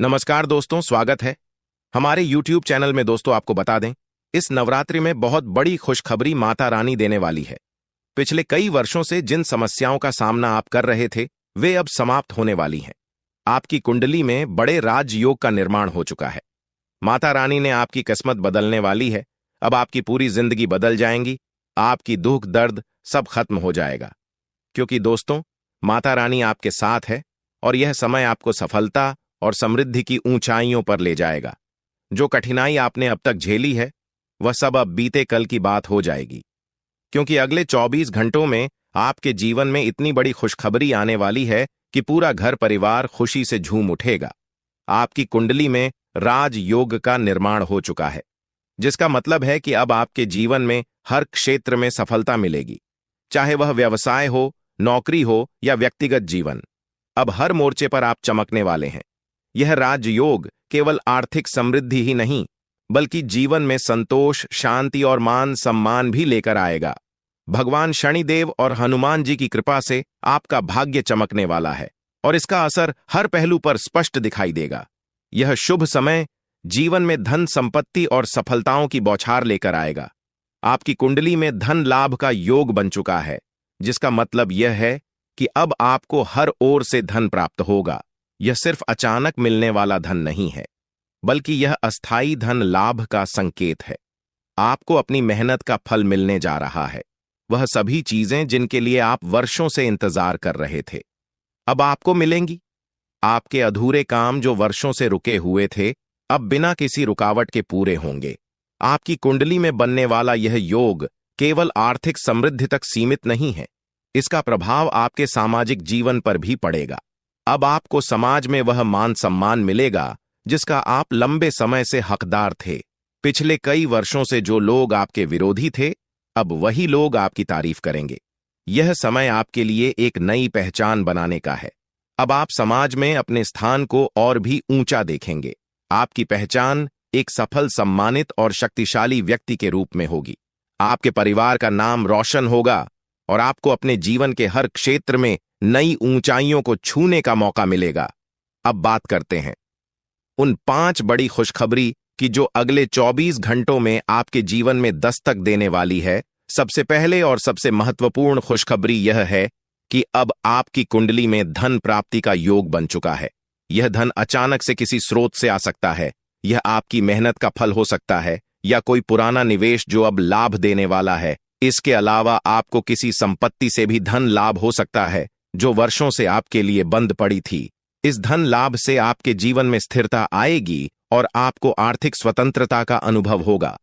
नमस्कार दोस्तों, स्वागत है हमारे YouTube चैनल में। दोस्तों, आपको बता दें, इस नवरात्रि में बहुत बड़ी खुशखबरी माता रानी देने वाली है। पिछले कई वर्षों से जिन समस्याओं का सामना आप कर रहे थे, वे अब समाप्त होने वाली हैं। आपकी कुंडली में बड़े राजयोग का निर्माण हो चुका है। माता रानी ने आपकी किस्मत बदलने वाली है। अब आपकी पूरी जिंदगी बदल जाएंगी। आपकी दुख दर्द सब खत्म हो जाएगा, क्योंकि दोस्तों, माता रानी आपके साथ है और यह समय आपको सफलता और समृद्धि की ऊंचाइयों पर ले जाएगा। जो कठिनाई आपने अब तक झेली है, वह सब अब बीते कल की बात हो जाएगी, क्योंकि अगले 24 घंटों में आपके जीवन में इतनी बड़ी खुशखबरी आने वाली है कि पूरा घर परिवार खुशी से झूम उठेगा। आपकी कुंडली में राजयोग का निर्माण हो चुका है, जिसका मतलब है कि अब आपके जीवन में हर क्षेत्र में सफलता मिलेगी, चाहे वह व्यवसाय हो, नौकरी हो या व्यक्तिगत जीवन। अब हर मोर्चे पर आप चमकने वाले हैं। यह राजयोग केवल आर्थिक समृद्धि ही नहीं, बल्कि जीवन में संतोष, शांति और मान सम्मान भी लेकर आएगा। भगवान शनिदेव और हनुमान जी की कृपा से आपका भाग्य चमकने वाला है और इसका असर हर पहलू पर स्पष्ट दिखाई देगा। यह शुभ समय जीवन में धन संपत्ति और सफलताओं की बौछार लेकर आएगा। आपकी कुंडली में धन लाभ का योग बन चुका है, जिसका मतलब यह है कि अब आपको हर ओर से धन प्राप्त होगा। यह सिर्फ अचानक मिलने वाला धन नहीं है, बल्कि यह अस्थायी धन लाभ का संकेत है। आपको अपनी मेहनत का फल मिलने जा रहा है। वह सभी चीजें जिनके लिए आप वर्षों से इंतजार कर रहे थे, अब आपको मिलेंगी। आपके अधूरे काम जो वर्षों से रुके हुए थे, अब बिना किसी रुकावट के पूरे होंगे। आपकी कुंडली में बनने वाला यह योग केवल आर्थिक समृद्धि तक सीमित नहीं है, इसका प्रभाव आपके सामाजिक जीवन पर भी पड़ेगा। अब आपको समाज में वह मान सम्मान मिलेगा जिसका आप लंबे समय से हकदार थे। पिछले कई वर्षों से जो लोग आपके विरोधी थे, अब वही लोग आपकी तारीफ करेंगे। यह समय आपके लिए एक नई पहचान बनाने का है। अब आप समाज में अपने स्थान को और भी ऊंचा देखेंगे। आपकी पहचान एक सफल, सम्मानित और शक्तिशाली व्यक्ति के रूप में होगी। आपके परिवार का नाम रोशन होगा और आपको अपने जीवन के हर क्षेत्र में नई ऊंचाइयों को छूने का मौका मिलेगा। अब बात करते हैं उन 5 बड़ी खुशखबरी की जो अगले 24 घंटों में आपके जीवन में दस्तक देने वाली है। सबसे पहले और सबसे महत्वपूर्ण खुशखबरी यह है कि अब आपकी कुंडली में धन प्राप्ति का योग बन चुका है। यह धन अचानक से किसी स्रोत से आ सकता है। यह आपकी मेहनत का फल हो सकता है या कोई पुराना निवेश जो अब लाभ देने वाला है। इसके अलावा आपको किसी संपत्ति से भी धन लाभ हो सकता है जो वर्षों से आपके लिए बंद पड़ी थी। इस धन लाभ से आपके जीवन में स्थिरता आएगी और आपको आर्थिक स्वतंत्रता का अनुभव होगा।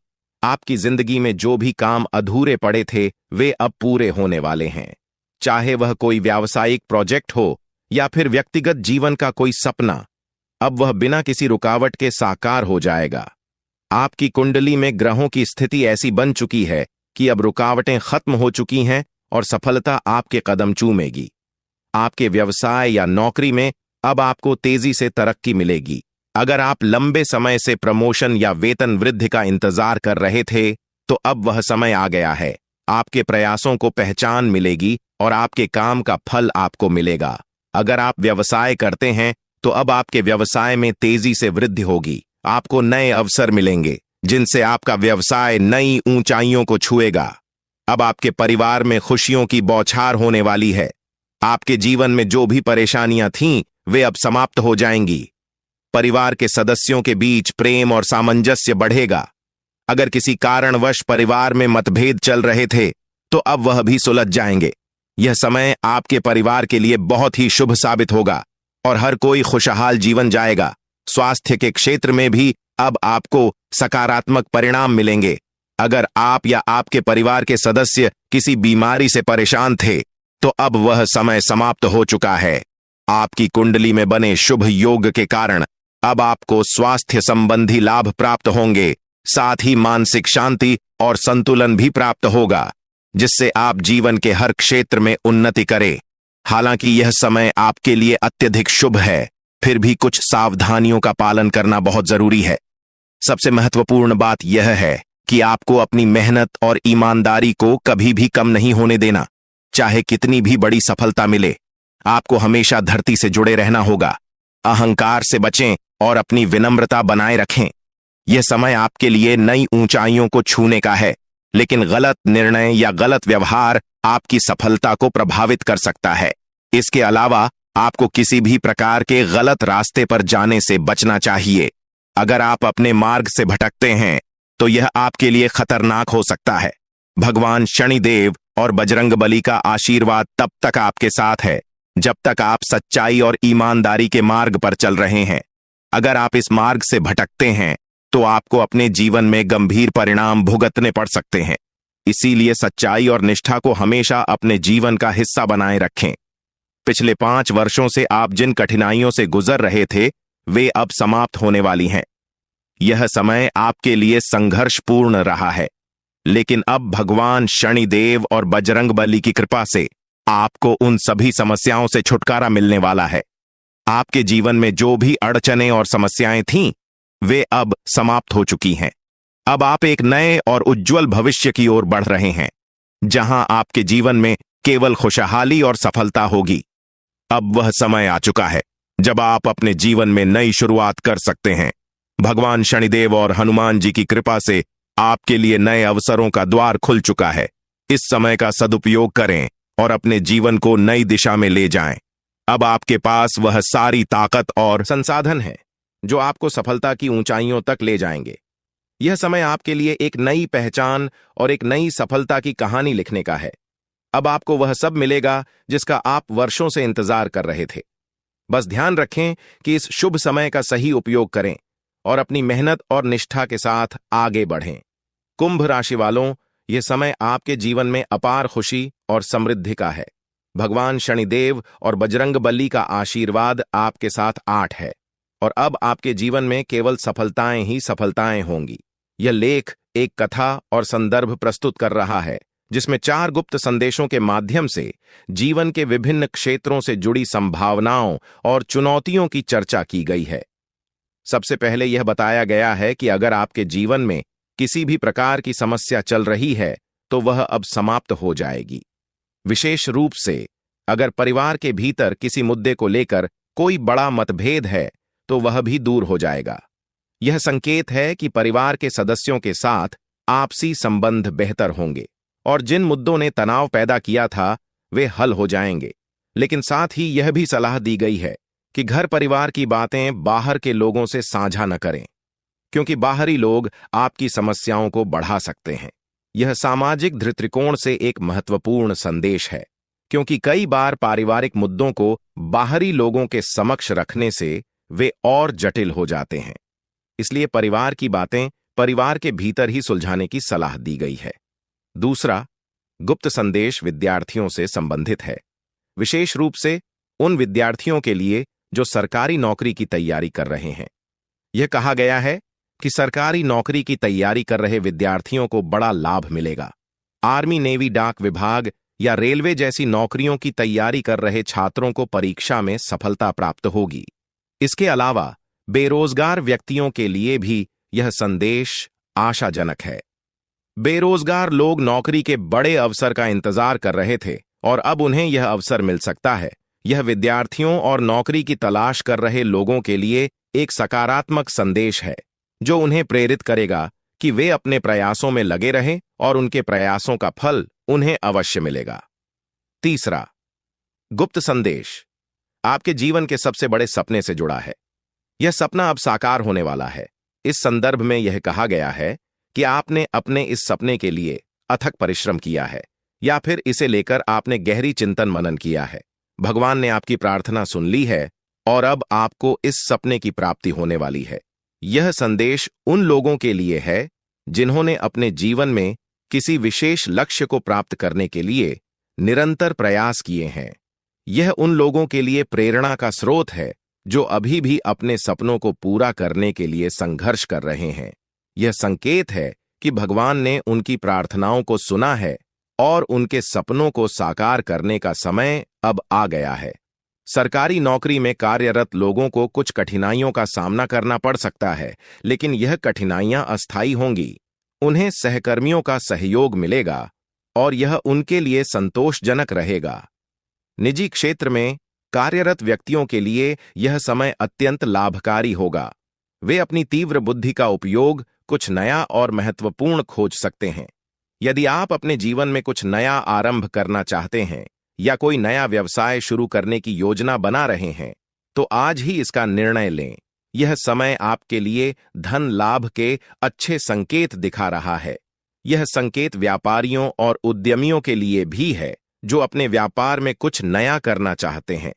आपकी जिंदगी में जो भी काम अधूरे पड़े थे, वे अब पूरे होने वाले हैं। चाहे वह कोई व्यावसायिक प्रोजेक्ट हो या फिर व्यक्तिगत जीवन का कोई सपना, अब वह बिना किसी रुकावट के साकार हो जाएगा। आपकी कुंडली में ग्रहों की स्थिति ऐसी बन चुकी है कि अब रुकावटें खत्म हो चुकी हैं और सफलता आपके कदम चूमेगी। आपके व्यवसाय या नौकरी में अब आपको तेजी से तरक्की मिलेगी। अगर आप लंबे समय से प्रमोशन या वेतन वृद्धि का इंतजार कर रहे थे, तो अब वह समय आ गया है। आपके प्रयासों को पहचान मिलेगी और आपके काम का फल आपको मिलेगा। अगर आप व्यवसाय करते हैं, तो अब आपके व्यवसाय में तेजी से वृद्धि होगी। आपको नए अवसर मिलेंगे जिनसे आपका व्यवसाय नई ऊंचाइयों को छुएगा। अब आपके परिवार में खुशियों की बौछार होने वाली है। आपके जीवन में जो भी परेशानियां थीं, वे अब समाप्त हो जाएंगी। परिवार के सदस्यों के बीच प्रेम और सामंजस्य बढ़ेगा। अगर किसी कारणवश परिवार में मतभेद चल रहे थे, तो अब वह भी सुलझ जाएंगे। यह समय आपके परिवार के लिए बहुत ही शुभ साबित होगा और हर कोई खुशहाल जीवन जाएगा। स्वास्थ्य के क्षेत्र में भी अब आपको सकारात्मक परिणाम मिलेंगे। अगर आप या आपके परिवार के सदस्य किसी बीमारी से परेशान थे, तो अब वह समय समाप्त हो चुका है। आपकी कुंडली में बने शुभ योग के कारण अब आपको स्वास्थ्य संबंधी लाभ प्राप्त होंगे। साथ ही मानसिक शांति और संतुलन भी प्राप्त होगा, जिससे आप जीवन के हर क्षेत्र में उन्नति करें। हालांकि यह समय आपके लिए अत्यधिक शुभ है, फिर भी कुछ सावधानियों का पालन करना बहुत जरूरी है। सबसे महत्वपूर्ण बात यह है कि आपको अपनी मेहनत और ईमानदारी को कभी भी कम नहीं होने देना। चाहे कितनी भी बड़ी सफलता मिले, आपको हमेशा धरती से जुड़े रहना होगा। अहंकार से बचें और अपनी विनम्रता बनाए रखें। यह समय आपके लिए नई ऊंचाइयों को छूने का है, लेकिन गलत निर्णय या गलत व्यवहार आपकी सफलता को प्रभावित कर सकता है। इसके अलावा आपको किसी भी प्रकार के गलत रास्ते पर जाने से बचना चाहिए। अगर आप अपने मार्ग से भटकते हैं तो यह आपके लिए खतरनाक हो सकता है। भगवान शनिदेव और बजरंगबली का आशीर्वाद तब तक आपके साथ है जब तक आप सच्चाई और ईमानदारी के मार्ग पर चल रहे हैं। अगर आप इस मार्ग से भटकते हैं तो आपको अपने जीवन में गंभीर परिणाम भुगतने पड़ सकते हैं। इसीलिए सच्चाई और निष्ठा को हमेशा अपने जीवन का हिस्सा बनाए रखें। पिछले 5 वर्षों से आप जिन कठिनाइयों से गुजर रहे थे वे अब समाप्त होने वाली हैं। यह समय आपके लिए संघर्षपूर्ण रहा है, लेकिन अब भगवान शनिदेव और बजरंगबली की कृपा से आपको उन सभी समस्याओं से छुटकारा मिलने वाला है। आपके जीवन में जो भी अड़चनें और समस्याएं थीं, वे अब समाप्त हो चुकी हैं। अब आप एक नए और उज्जवल भविष्य की ओर बढ़ रहे हैं, जहां आपके जीवन में केवल खुशहाली और सफलता होगी। अब वह समय आ चुका है जब आप अपने जीवन में नई शुरुआत कर सकते हैं। भगवान शनिदेव और हनुमान जी की कृपा से आपके लिए नए अवसरों का द्वार खुल चुका है। इस समय का सदुपयोग करें और अपने जीवन को नई दिशा में ले जाएं। अब आपके पास वह सारी ताकत और संसाधन है जो आपको सफलता की ऊंचाइयों तक ले जाएंगे। यह समय आपके लिए एक नई पहचान और एक नई सफलता की कहानी लिखने का है। अब आपको वह सब मिलेगा जिसका आप वर्षों से इंतजार कर रहे थे। बस ध्यान रखें कि इस शुभ समय का सही उपयोग करें और अपनी मेहनत और निष्ठा के साथ आगे बढ़ें। कुंभ राशि वालों, यह समय आपके जीवन में अपार खुशी और समृद्धि का है। भगवान शनिदेव और बजरंगबली का आशीर्वाद आपके साथ 8 है और अब आपके जीवन में केवल सफलताएं ही सफलताएं होंगी। यह लेख एक कथा और संदर्भ प्रस्तुत कर रहा है जिसमें 4 गुप्त संदेशों के माध्यम से जीवन के विभिन्न क्षेत्रों से जुड़ी संभावनाओं और चुनौतियों की चर्चा की गई है। सबसे पहले यह बताया गया है कि अगर आपके जीवन में किसी भी प्रकार की समस्या चल रही है तो वह अब समाप्त हो जाएगी। विशेष रूप से अगर परिवार के भीतर किसी मुद्दे को लेकर कोई बड़ा मतभेद है तो वह भी दूर हो जाएगा। यह संकेत है कि परिवार के सदस्यों के साथ आपसी संबंध बेहतर होंगे और जिन मुद्दों ने तनाव पैदा किया था वे हल हो जाएंगे। लेकिन साथ ही यह भी सलाह दी गई है कि घर परिवार की बातें बाहर के लोगों से साझा न करें, क्योंकि बाहरी लोग आपकी समस्याओं को बढ़ा सकते हैं। यह सामाजिक दृष्टिकोण से एक महत्वपूर्ण संदेश है, क्योंकि कई बार पारिवारिक मुद्दों को बाहरी लोगों के समक्ष रखने से वे और जटिल हो जाते हैं। इसलिए परिवार की बातें परिवार के भीतर ही सुलझाने की सलाह दी गई है। दूसरा गुप्त संदेश विद्यार्थियों से संबंधित है, विशेष रूप से उन विद्यार्थियों के लिए जो सरकारी नौकरी की तैयारी कर रहे हैं। यह कहा गया है कि सरकारी नौकरी की तैयारी कर रहे विद्यार्थियों को बड़ा लाभ मिलेगा। आर्मी, नेवी, डाक विभाग या रेलवे जैसी नौकरियों की तैयारी कर रहे छात्रों को परीक्षा में सफलता प्राप्त होगी। इसके अलावा बेरोजगार व्यक्तियों के लिए भी यह संदेश आशाजनक है। बेरोजगार लोग नौकरी के बड़े अवसर का इंतजार कर रहे थे और अब उन्हें यह अवसर मिल सकता है। यह विद्यार्थियों और नौकरी की तलाश कर रहे लोगों के लिए एक सकारात्मक संदेश है जो उन्हें प्रेरित करेगा कि वे अपने प्रयासों में लगे रहें और उनके प्रयासों का फल उन्हें अवश्य मिलेगा। तीसरा गुप्त संदेश आपके जीवन के सबसे बड़े सपने से जुड़ा है। यह सपना अब साकार होने वाला है। इस संदर्भ में यह कहा गया है कि आपने अपने इस सपने के लिए अथक परिश्रम किया है या फिर इसे लेकर आपने गहरी चिंतन मनन किया है। भगवान ने आपकी प्रार्थना सुन ली है और अब आपको इस सपने की प्राप्ति होने वाली है। यह संदेश उन लोगों के लिए है जिन्होंने अपने जीवन में किसी विशेष लक्ष्य को प्राप्त करने के लिए निरंतर प्रयास किए हैं। यह उन लोगों के लिए प्रेरणा का स्रोत है जो अभी भी अपने सपनों को पूरा करने के लिए संघर्ष कर रहे हैं। यह संकेत है कि भगवान ने उनकी प्रार्थनाओं को सुना है और उनके सपनों को साकार करने का समय अब आ गया है। सरकारी नौकरी में कार्यरत लोगों को कुछ कठिनाइयों का सामना करना पड़ सकता है, लेकिन यह कठिनाइयां अस्थायी होंगी। उन्हें सहकर्मियों का सहयोग मिलेगा और यह उनके लिए संतोषजनक रहेगा। निजी क्षेत्र में कार्यरत व्यक्तियों के लिए यह समय अत्यंत लाभकारी होगा। वे अपनी तीव्र बुद्धि का उपयोग कुछ नया और महत्वपूर्ण खोज सकते हैं। यदि आप अपने जीवन में कुछ नया आरंभ करना चाहते हैं या कोई नया व्यवसाय शुरू करने की योजना बना रहे हैं, तो आज ही इसका निर्णय लें। यह समय आपके लिए धन लाभ के अच्छे संकेत दिखा रहा है। यह संकेत व्यापारियों और उद्यमियों के लिए भी है जो अपने व्यापार में कुछ नया करना चाहते हैं।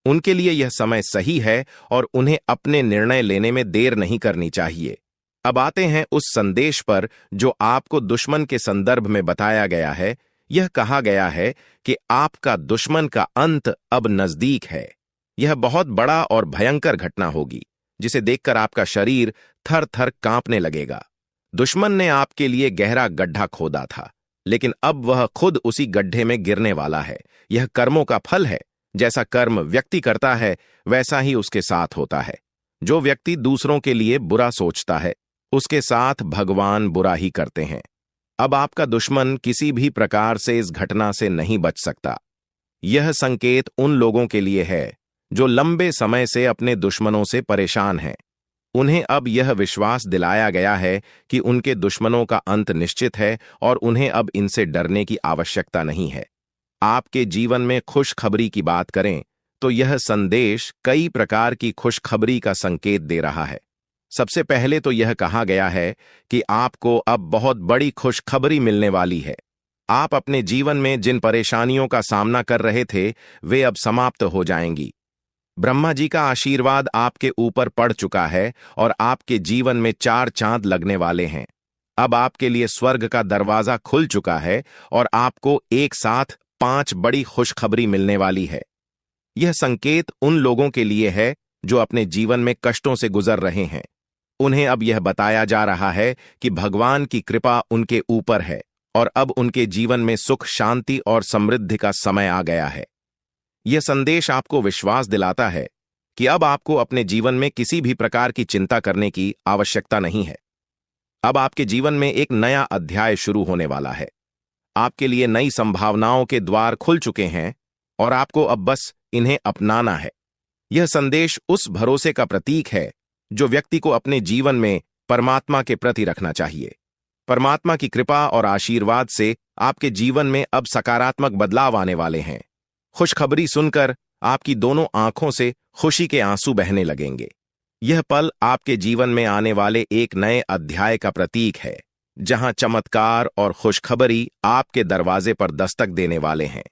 उनके लिए यह समय सही है और उन्हें अपने निर्णय लेने में देर नहीं करनी चाहिए। अब आते हैं उस संदेश पर जो आपको दुश्मन के संदर्भ में बताया गया है। यह कहा गया है कि आपका दुश्मन का अंत अब नजदीक है। यह बहुत बड़ा और भयंकर घटना होगी जिसे देखकर आपका शरीर थर थर कांपने लगेगा। दुश्मन ने आपके लिए गहरा गड्ढा खोदा था, लेकिन अब वह खुद उसी गड्ढे में गिरने वाला है। यह कर्मों का फल है। जैसा कर्म व्यक्ति करता है वैसा ही उसके साथ होता है। जो व्यक्ति दूसरों के लिए बुरा सोचता है उसके साथ भगवान बुरा ही करते हैं। अब आपका दुश्मन किसी भी प्रकार से इस घटना से नहीं बच सकता। यह संकेत उन लोगों के लिए है जो लंबे समय से अपने दुश्मनों से परेशान हैं। उन्हें अब यह विश्वास दिलाया गया है कि उनके दुश्मनों का अंत निश्चित है और उन्हें अब इनसे डरने की आवश्यकता नहीं है। आपके जीवन में खुशखबरी की बात करें तो यह संदेश कई प्रकार की खुशखबरी का संकेत दे रहा है। सबसे पहले तो यह कहा गया है कि आपको अब बहुत बड़ी खुशखबरी मिलने वाली है। आप अपने जीवन में जिन परेशानियों का सामना कर रहे थे वे अब समाप्त हो जाएंगी। ब्रह्मा जी का आशीर्वाद आपके ऊपर पड़ चुका है और आपके जीवन में 4 चांद लगने वाले हैं। अब आपके लिए स्वर्ग का दरवाजा खुल चुका है और आपको एक साथ 5 बड़ी खुशखबरी मिलने वाली है। यह संकेत उन लोगों के लिए है जो अपने जीवन में कष्टों से गुजर रहे हैं। उन्हें अब यह बताया जा रहा है कि भगवान की कृपा उनके ऊपर है और अब उनके जीवन में सुख, शांति और समृद्धि का समय आ गया है। यह संदेश आपको विश्वास दिलाता है कि अब आपको अपने जीवन में किसी भी प्रकार की चिंता करने की आवश्यकता नहीं है। अब आपके जीवन में एक नया अध्याय शुरू होने वाला है। आपके लिए नई संभावनाओं के द्वार खुल चुके हैं और आपको अब बस इन्हें अपनाना है। यह संदेश उस भरोसे का प्रतीक है जो व्यक्ति को अपने जीवन में परमात्मा के प्रति रखना चाहिए। परमात्मा की कृपा और आशीर्वाद से आपके जीवन में अब सकारात्मक बदलाव आने वाले हैं। खुशखबरी सुनकर आपकी दोनों आंखों से खुशी के आंसू बहने लगेंगे। यह पल आपके जीवन में आने वाले एक नए अध्याय का प्रतीक है, जहां चमत्कार और खुशखबरी आपके दरवाजे पर दस्तक देने वाले हैं।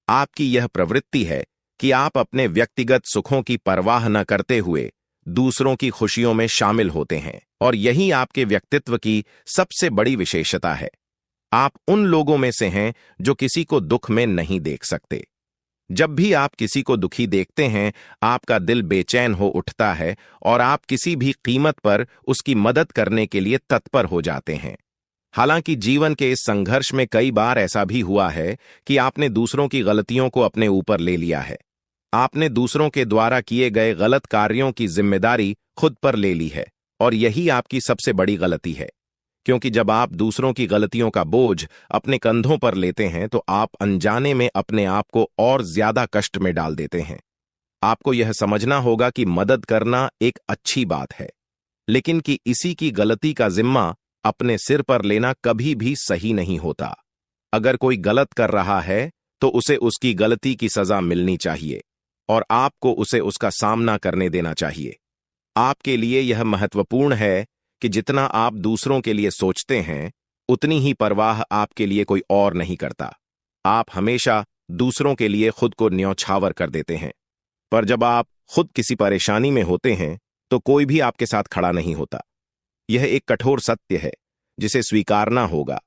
आपकी यह प्रवृत्ति है कि आप अपने व्यक्तिगत सुखों की परवाह न करते हुए दूसरों की खुशियों में शामिल होते हैं और यही आपके व्यक्तित्व की सबसे बड़ी विशेषता है। आप उन लोगों में से हैं जो किसी को दुख में नहीं देख सकते। जब भी आप किसी को दुखी देखते हैं, आपका दिल बेचैन हो उठता है और आप किसी भी कीमत पर उसकी मदद करने के लिए तत्पर हो जाते हैं। हालांकि जीवन के इस संघर्ष में कई बार ऐसा भी हुआ है कि आपने दूसरों की गलतियों को अपने ऊपर ले लिया है। आपने दूसरों के द्वारा किए गए गलत कार्यों की जिम्मेदारी खुद पर ले ली है और यही आपकी सबसे बड़ी गलती है, क्योंकि जब आप दूसरों की गलतियों का बोझ अपने कंधों पर लेते हैं तो आप अनजाने में अपने आप को और ज्यादा कष्ट में डाल देते हैं। आपको यह समझना होगा कि मदद करना एक अच्छी बात है, लेकिन कि इसी की गलती का जिम्मा अपने सिर पर लेना कभी भी सही नहीं होता। अगर कोई गलत कर रहा है तो उसे उसकी गलती की सजा मिलनी चाहिए और आपको उसे उसका सामना करने देना चाहिए। आपके लिए यह महत्वपूर्ण है कि जितना आप दूसरों के लिए सोचते हैं उतनी ही परवाह आपके लिए कोई और नहीं करता। आप हमेशा दूसरों के लिए खुद को न्यौछावर कर देते हैं, पर जब आप खुद किसी परेशानी में होते हैं तो कोई भी आपके साथ खड़ा नहीं होता। यह एक कठोर सत्य है जिसे स्वीकारना होगा।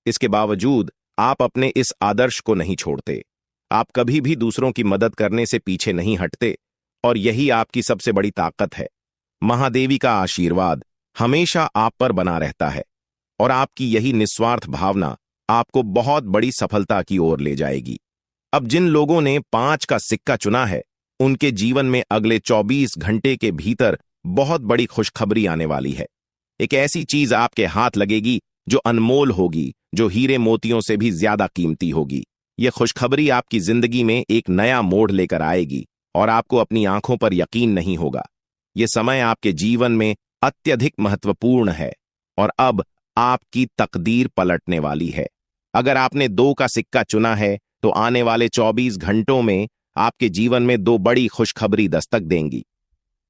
इसके बावजूद आप अपने इस आदर्श को नहीं छोड़ते। आप कभी भी दूसरों की मदद करने से पीछे नहीं हटते और यही आपकी सबसे बड़ी ताकत है। महादेवी का आशीर्वाद हमेशा आप पर बना रहता है और आपकी यही निस्वार्थ भावना आपको बहुत बड़ी सफलता की ओर ले जाएगी। अब जिन लोगों ने 5 का सिक्का चुना है उनके जीवन में अगले 24 घंटे के भीतर बहुत बड़ी खुशखबरी आने वाली है। एक ऐसी चीज आपके हाथ लगेगी जो अनमोल होगी, जो हीरे मोतियों से भी ज्यादा कीमती होगी। यह खुशखबरी आपकी जिंदगी में एक नया मोड़ लेकर आएगी और आपको अपनी आंखों पर यकीन नहीं होगा। ये समय आपके जीवन में अत्यधिक महत्वपूर्ण है और अब आपकी तकदीर पलटने वाली है। अगर आपने 2 का सिक्का चुना है तो आने वाले 24 घंटों में आपके जीवन में 2 बड़ी खुशखबरी दस्तक देंगी।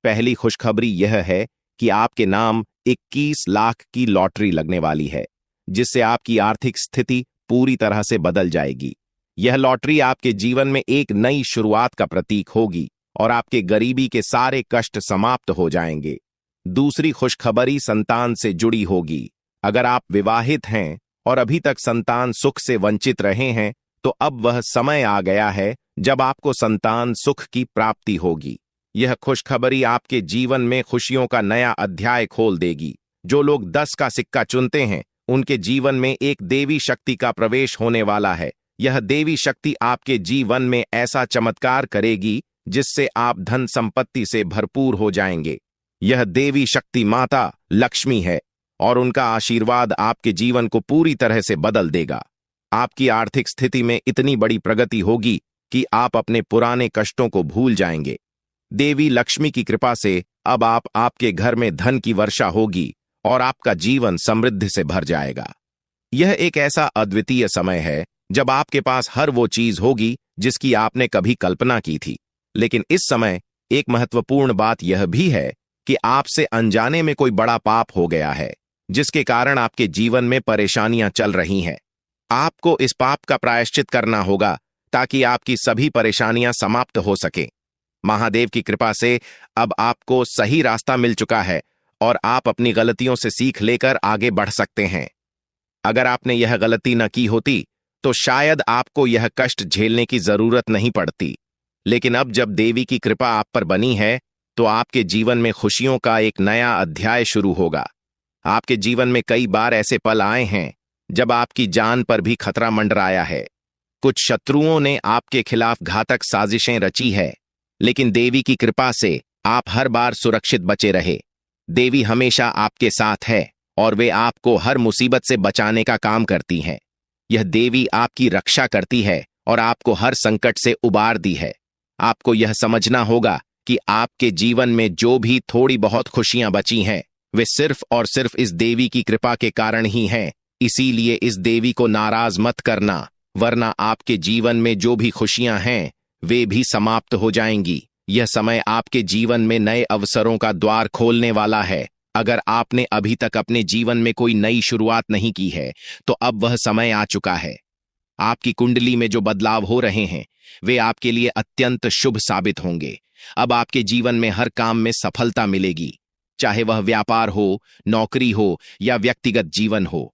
पहली खुशखबरी यह है कि आपके नाम 21 लाख की लॉटरी लगने वाली है, जिससे आपकी आर्थिक स्थिति पूरी तरह से बदल जाएगी। यह लॉटरी आपके जीवन में एक नई शुरुआत का प्रतीक होगी और आपके गरीबी के सारे कष्ट समाप्त हो जाएंगे। दूसरी खुशखबरी संतान से जुड़ी होगी। अगर आप विवाहित हैं और अभी तक संतान सुख से वंचित रहे हैं, तो अब वह समय आ गया है जब आपको संतान सुख की प्राप्ति होगी। यह खुशखबरी आपके जीवन में खुशियों का नया अध्याय खोल देगी। जो लोग 10 का सिक्का चुनते हैं, उनके जीवन में एक देवी शक्ति का प्रवेश होने वाला है। यह देवी शक्ति आपके जीवन में ऐसा चमत्कार करेगी जिससे आप धन संपत्ति से भरपूर हो जाएंगे। यह देवी शक्ति माता लक्ष्मी है और उनका आशीर्वाद आपके जीवन को पूरी तरह से बदल देगा। आपकी आर्थिक स्थिति में इतनी बड़ी प्रगति होगी कि आप अपने पुराने कष्टों को भूल जाएंगे। देवी लक्ष्मी की कृपा से अब आपके घर में धन की वर्षा होगी और आपका जीवन समृद्धि से भर जाएगा। यह एक ऐसा अद्वितीय समय है जब आपके पास हर वो चीज होगी जिसकी आपने कभी कल्पना की थी। लेकिन इस समय एक महत्वपूर्ण बात यह भी है कि आपसे अनजाने में कोई बड़ा पाप हो गया है, जिसके कारण आपके जीवन में परेशानियां चल रही हैं। आपको इस पाप का प्रायश्चित करना होगा ताकि आपकी सभी परेशानियां समाप्त हो सके। महादेव की कृपा से अब आपको सही रास्ता मिल चुका है और आप अपनी गलतियों से सीख लेकर आगे बढ़ सकते हैं। अगर आपने यह गलती न की होती तो शायद आपको यह कष्ट झेलने की जरूरत नहीं पड़ती। लेकिन अब जब देवी की कृपा आप पर बनी है, तो आपके जीवन में खुशियों का एक नया अध्याय शुरू होगा। आपके जीवन में कई बार ऐसे पल आए हैं जब आपकी जान पर भी खतरा मंडराया है। कुछ शत्रुओं ने आपके खिलाफ घातक साजिशें रची है, लेकिन देवी की कृपा से आप हर बार सुरक्षित बचे रहे। देवी हमेशा आपके साथ है और वे आपको हर मुसीबत से बचाने का काम करती हैं। यह देवी आपकी रक्षा करती है और आपको हर संकट से उबारती है। आपको यह समझना होगा कि आपके जीवन में जो भी थोड़ी बहुत खुशियां बची हैं, वे सिर्फ और सिर्फ इस देवी की कृपा के कारण ही हैं। इसीलिए इस देवी को नाराज मत करना, वरना आपके जीवन में जो भी खुशियां हैं वे भी समाप्त हो जाएंगी। यह समय आपके जीवन में नए अवसरों का द्वार खोलने वाला है। अगर आपने अभी तक अपने जीवन में कोई नई शुरुआत नहीं की है, तो अब वह समय आ चुका है। आपकी कुंडली में जो बदलाव हो रहे हैं वे आपके लिए अत्यंत शुभ साबित होंगे। अब आपके जीवन में हर काम में सफलता मिलेगी, चाहे वह व्यापार हो, नौकरी हो या व्यक्तिगत जीवन हो।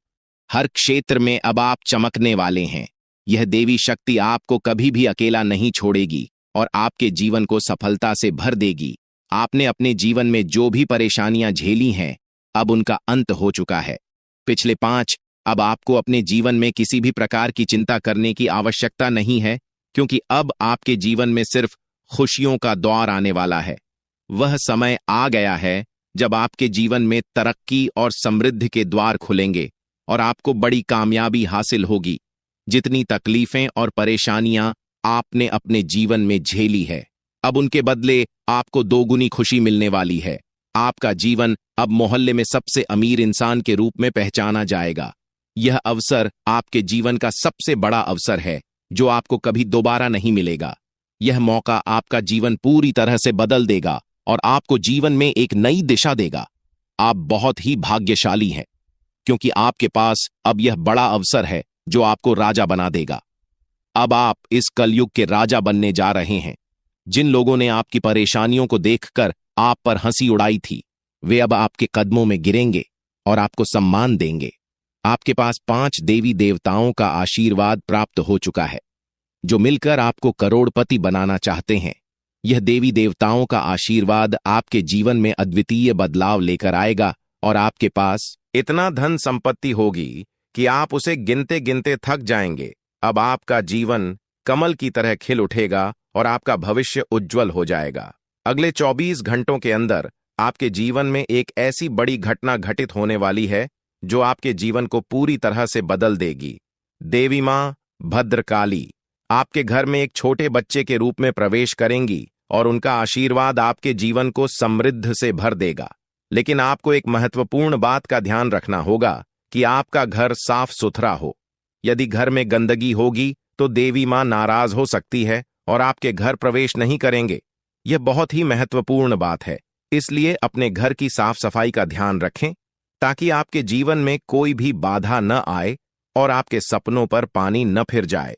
हर क्षेत्र में अब आप चमकने वाले हैं। यह देवी शक्ति आपको कभी भी अकेला नहीं छोड़ेगी और आपके जीवन को सफलता से भर देगी। आपने अपने जीवन में जो भी परेशानियां झेली हैं, अब उनका अंत हो चुका है। पिछले 5 अब आपको अपने जीवन में किसी भी प्रकार की चिंता करने की आवश्यकता नहीं है, क्योंकि अब आपके जीवन में सिर्फ खुशियों का दौर आने वाला है। वह समय आ गया है जब आपके जीवन में तरक्की और समृद्धि के द्वार खुलेंगे और आपको बड़ी कामयाबी हासिल होगी। जितनी तकलीफें और परेशानियां आपने अपने जीवन में झेली है, अब उनके बदले आपको 2 गुनी खुशी मिलने वाली है। आपका जीवन अब मोहल्ले में सबसे अमीर इंसान के रूप में पहचाना जाएगा। यह अवसर आपके जीवन का सबसे बड़ा अवसर है जो आपको कभी दोबारा नहीं मिलेगा। यह मौका आपका जीवन पूरी तरह से बदल देगा और आपको जीवन में एक नई दिशा देगा। आप बहुत ही भाग्यशाली हैं, क्योंकि आपके पास अब यह बड़ा अवसर है जो आपको राजा बना देगा। अब आप इस कलयुग के राजा बनने जा रहे हैं। जिन लोगों ने आपकी परेशानियों को देखकर आप पर हंसी उड़ाई थी, वे अब आपके कदमों में गिरेंगे और आपको सम्मान देंगे। आपके पास 5 देवी देवताओं का आशीर्वाद प्राप्त हो चुका है, जो मिलकर आपको करोड़पति बनाना चाहते हैं। यह देवी देवताओं का आशीर्वाद आपके जीवन में अद्वितीय बदलाव लेकर आएगा और आपके पास इतना धन संपत्ति होगी कि आप उसे गिनते गिनते थक जाएंगे। अब आपका जीवन कमल की तरह खिल उठेगा और आपका भविष्य उज्जवल हो जाएगा। अगले 24 घंटों के अंदर आपके जीवन में एक ऐसी बड़ी घटना घटित होने वाली है जो आपके जीवन को पूरी तरह से बदल देगी। देवी मां भद्रकाली आपके घर में एक छोटे बच्चे के रूप में प्रवेश करेंगी और उनका आशीर्वाद आपके जीवन को समृद्ध से भर देगा। लेकिन आपको एक महत्वपूर्ण बात का ध्यान रखना होगा कि आपका घर साफ सुथरा हो। यदि घर में गंदगी होगी तो देवी मां नाराज हो सकती है और आपके घर प्रवेश नहीं करेंगे। यह बहुत ही महत्वपूर्ण बात है, इसलिए अपने घर की साफ सफाई का ध्यान रखें ताकि आपके जीवन में कोई भी बाधा न आए और आपके सपनों पर पानी न फिर जाए।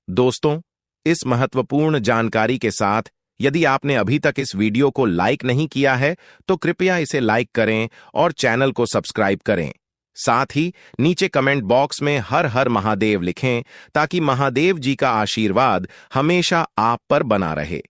दोस्तों, इस महत्वपूर्ण जानकारी के साथ यदि आपने अभी तक इस वीडियो को लाइक नहीं किया है तो कृपया इसे लाइक करें और चैनल को सब्सक्राइब करें। साथ ही नीचे कमेंट बॉक्स में हर हर महादेव लिखें ताकि महादेव जी का आशीर्वाद हमेशा आप पर बना रहे।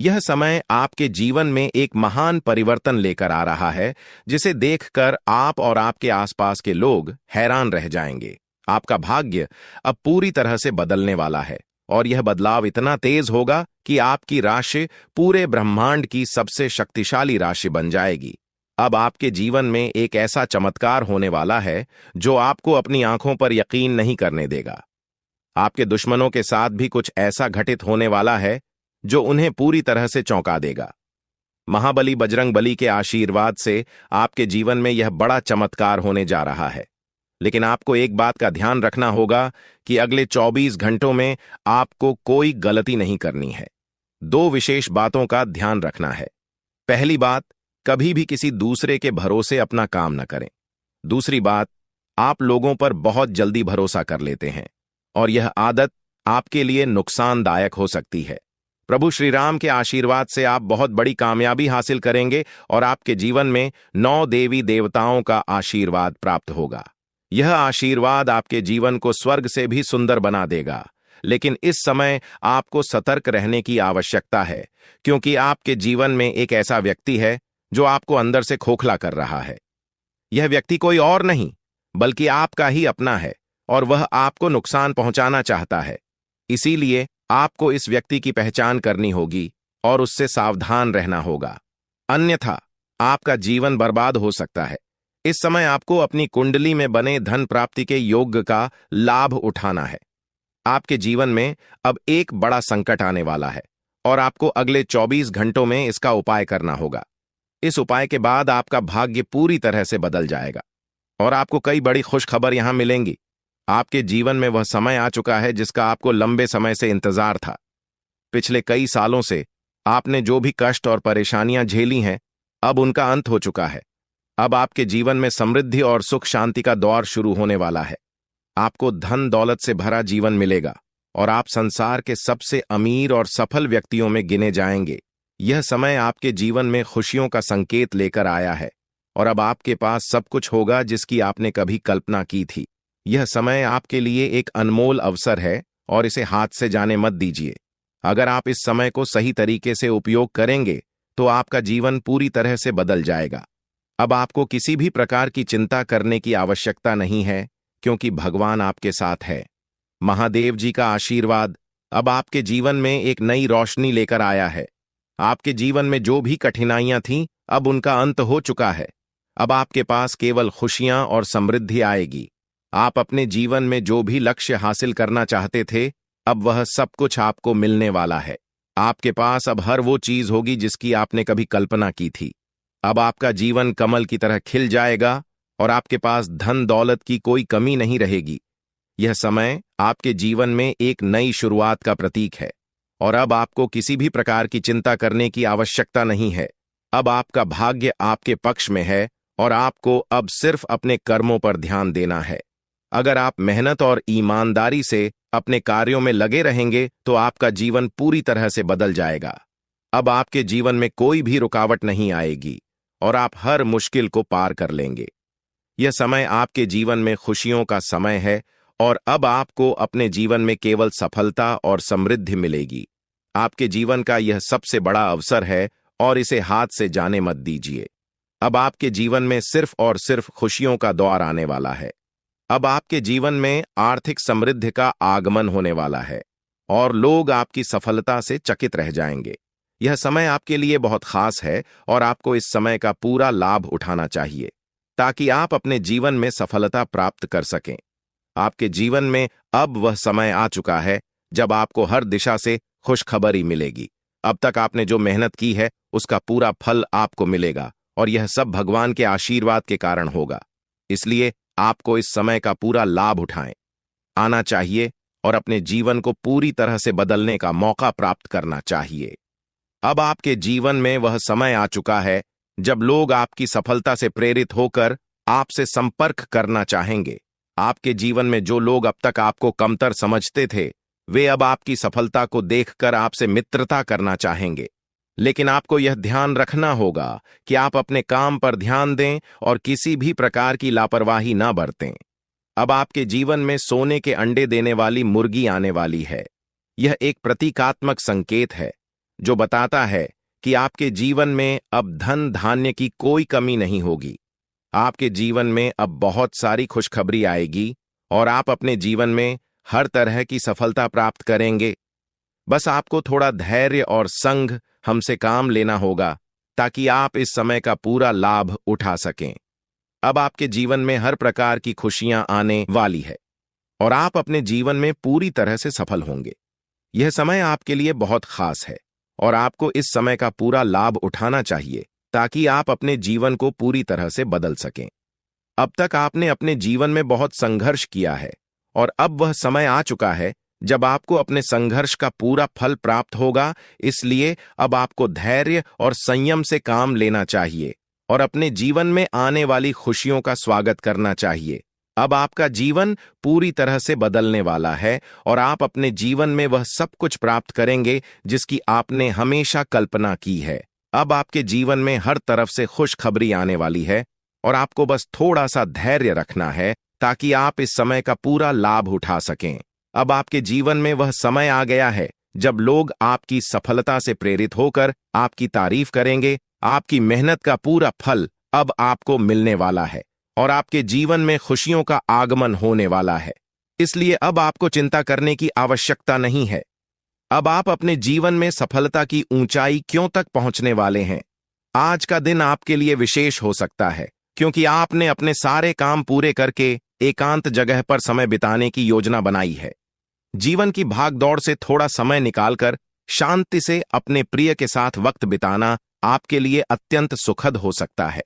यह समय आपके जीवन में एक महान परिवर्तन लेकर आ रहा है जिसे देखकर आप और आपके आसपास के लोग हैरान रह जाएंगे। आपका भाग्य अब पूरी तरह से बदलने वाला है और यह बदलाव इतना तेज होगा कि आपकी राशि पूरे ब्रह्मांड की सबसे शक्तिशाली राशि बन जाएगी। अब आपके जीवन में एक ऐसा चमत्कार होने वाला है जो आपको अपनी आंखों पर यकीन नहीं करने देगा। आपके दुश्मनों के साथ भी कुछ ऐसा घटित होने वाला है जो उन्हें पूरी तरह से चौंका देगा। महाबली बजरंगबली के आशीर्वाद से आपके जीवन में यह बड़ा चमत्कार होने जा रहा है। लेकिन आपको एक बात का ध्यान रखना होगा कि अगले 24 घंटों में आपको कोई गलती नहीं करनी है। 2 विशेष बातों का ध्यान रखना है। पहली बात, कभी भी किसी दूसरे के भरोसे अपना काम न करें। दूसरी बात, आप लोगों पर बहुत जल्दी भरोसा कर लेते हैं और यह आदत आपके लिए नुकसानदायक हो सकती है। प्रभु श्री राम के आशीर्वाद से आप बहुत बड़ी कामयाबी हासिल करेंगे और आपके जीवन में 9 देवी देवताओं का आशीर्वाद प्राप्त होगा। यह आशीर्वाद आपके जीवन को स्वर्ग से भी सुंदर बना देगा। लेकिन इस समय आपको सतर्क रहने की आवश्यकता है क्योंकि आपके जीवन में एक ऐसा व्यक्ति है जो आपको अंदर से खोखला कर रहा है। यह व्यक्ति कोई और नहीं बल्कि आपका ही अपना है और वह आपको नुकसान पहुंचाना चाहता है। इसीलिए आपको इस व्यक्ति की पहचान करनी होगी और उससे सावधान रहना होगा, अन्यथा आपका जीवन बर्बाद हो सकता है। इस समय आपको अपनी कुंडली में बने धन प्राप्ति के योग का लाभ उठाना है। आपके जीवन में अब एक बड़ा संकट आने वाला है और आपको अगले 24 घंटों में इसका उपाय करना होगा। इस उपाय के बाद आपका भाग्य पूरी तरह से बदल जाएगा और आपको कई बड़ी खुशखबर यहां मिलेंगी। आपके जीवन में वह समय आ चुका है जिसका आपको लंबे समय से इंतजार था। पिछले कई सालों से आपने जो भी कष्ट और परेशानियां झेली हैं, अब उनका अंत हो चुका है। अब आपके जीवन में समृद्धि और सुख शांति का दौर शुरू होने वाला है। आपको धन दौलत से भरा जीवन मिलेगा और आप संसार के सबसे अमीर और सफल व्यक्तियों में गिने जाएंगे। यह समय आपके जीवन में खुशियों का संकेत लेकर आया है और अब आपके पास सब कुछ होगा जिसकी आपने कभी कल्पना की थी। यह समय आपके लिए एक अनमोल अवसर है और इसे हाथ से जाने मत दीजिए। अगर आप इस समय को सही तरीके से उपयोग करेंगे तो आपका जीवन पूरी तरह से बदल जाएगा। अब आपको किसी भी प्रकार की चिंता करने की आवश्यकता नहीं है क्योंकि भगवान आपके साथ है। महादेव जी का आशीर्वाद अब आपके जीवन में एक नई रोशनी लेकर आया है। आपके जीवन में जो भी कठिनाइयां थीं, अब उनका अंत हो चुका है। अब आपके पास केवल खुशियां और समृद्धि आएगी। आप अपने जीवन में जो भी लक्ष्य हासिल करना चाहते थे, अब वह सब कुछ आपको मिलने वाला है। आपके पास अब हर वो चीज होगी जिसकी आपने कभी कल्पना की थी। अब आपका जीवन कमल की तरह खिल जाएगा और आपके पास धन दौलत की कोई कमी नहीं रहेगी। यह समय आपके जीवन में एक नई शुरुआत का प्रतीक है और अब आपको किसी भी प्रकार की चिंता करने की आवश्यकता नहीं है। अब आपका भाग्य आपके पक्ष में है और आपको अब सिर्फ अपने कर्मों पर ध्यान देना है। अगर आप मेहनत और ईमानदारी से अपने कार्यों में लगे रहेंगे तो आपका जीवन पूरी तरह से बदल जाएगा। अब आपके जीवन में कोई भी रुकावट नहीं आएगी और आप हर मुश्किल को पार कर लेंगे। यह समय आपके जीवन में खुशियों का समय है और अब आपको अपने जीवन में केवल सफलता और समृद्धि मिलेगी। आपके जीवन का यह सबसे बड़ा अवसर है और इसे हाथ से जाने मत दीजिए। अब आपके जीवन में सिर्फ और सिर्फ खुशियों का दौर आने वाला है। अब आपके जीवन में आर्थिक समृद्धि का आगमन होने वाला है और लोग आपकी सफलता से चकित रह जाएंगे। यह समय आपके लिए बहुत खास है और आपको इस समय का पूरा लाभ उठाना चाहिए ताकि आप अपने जीवन में सफलता प्राप्त कर सकें। आपके जीवन में अब वह समय आ चुका है जब आपको हर दिशा से खुशखबरी मिलेगी। अब तक आपने जो मेहनत की है उसका पूरा फल आपको मिलेगा और यह सब भगवान के आशीर्वाद के कारण होगा। इसलिए आपको इस समय का पूरा लाभ उठाएं आना चाहिए और अपने जीवन को पूरी तरह से बदलने का मौका प्राप्त करना चाहिए। अब आपके जीवन में वह समय आ चुका है जब लोग आपकी सफलता से प्रेरित होकर आपसे संपर्क करना चाहेंगे। आपके जीवन में जो लोग अब तक आपको कमतर समझते थे, वे अब आपकी सफलता को देखकर आपसे मित्रता करना चाहेंगे। लेकिन आपको यह ध्यान रखना होगा कि आप अपने काम पर ध्यान दें और किसी भी प्रकार की लापरवाही न बरतें। अब आपके जीवन में सोने के अंडे देने वाली मुर्गी आने वाली है। यह एक प्रतीकात्मक संकेत है जो बताता है कि आपके जीवन में अब धन धान्य की कोई कमी नहीं होगी। आपके जीवन में अब बहुत सारी खुशखबरी आएगी और आप अपने जीवन में हर तरह की सफलता प्राप्त करेंगे। बस आपको थोड़ा धैर्य और संग हमसे काम लेना होगा ताकि आप इस समय का पूरा लाभ उठा सकें। अब आपके जीवन में हर प्रकार की खुशियां आने वाली है और आप अपने जीवन में पूरी तरह से सफल होंगे। यह समय आपके लिए बहुत खास है और आपको इस समय का पूरा लाभ उठाना चाहिए ताकि आप अपने जीवन को पूरी तरह से बदल सकें। अब तक आपने अपने जीवन में बहुत संघर्ष किया है और अब वह समय आ चुका है जब आपको अपने संघर्ष का पूरा फल प्राप्त होगा। इसलिए अब आपको धैर्य और संयम से काम लेना चाहिए और अपने जीवन में आने वाली खुशियों का स्वागत करना चाहिए। अब आपका जीवन पूरी तरह से बदलने वाला है और आप अपने जीवन में वह सब कुछ प्राप्त करेंगे जिसकी आपने हमेशा कल्पना की है। अब आपके जीवन में हर तरफ से खुशखबरी आने वाली है और आपको बस थोड़ा सा धैर्य रखना है ताकि आप इस समय का पूरा लाभ उठा सकें। अब आपके जीवन में वह समय आ गया है जब लोग आपकी सफलता से प्रेरित होकर आपकी तारीफ करेंगे। आपकी मेहनत का पूरा फल अब आपको मिलने वाला है और आपके जीवन में खुशियों का आगमन होने वाला है। इसलिए अब आपको चिंता करने की आवश्यकता नहीं है। अब आप अपने जीवन में सफलता की ऊंचाई क्यों तक पहुंचने वाले हैं। आज का दिन आपके लिए विशेष हो सकता है क्योंकि आपने अपने सारे काम पूरे करके एकांत जगह पर समय बिताने की योजना बनाई है। जीवन की भागदौड़ से थोड़ा समय निकालकर शांति से अपने प्रिय के साथ वक्त बिताना आपके लिए अत्यंत सुखद हो सकता है।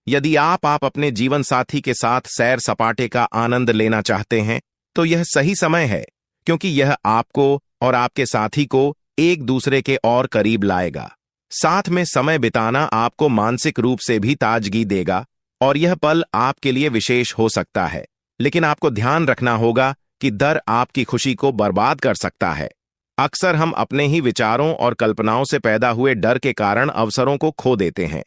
यदि आप अपने जीवन साथी के साथ सैर सपाटे का आनंद लेना चाहते हैं तो यह सही समय है क्योंकि यह आपको और आपके साथी को एक दूसरे के और करीब लाएगा। साथ में समय बिताना आपको मानसिक रूप से भी ताजगी देगा और यह पल आपके लिए विशेष हो सकता है। लेकिन आपको ध्यान रखना होगा कि डर आपकी खुशी को बर्बाद कर सकता है। अक्सर हम अपने ही विचारों और कल्पनाओं से पैदा हुए डर के कारण अवसरों को खो देते हैं।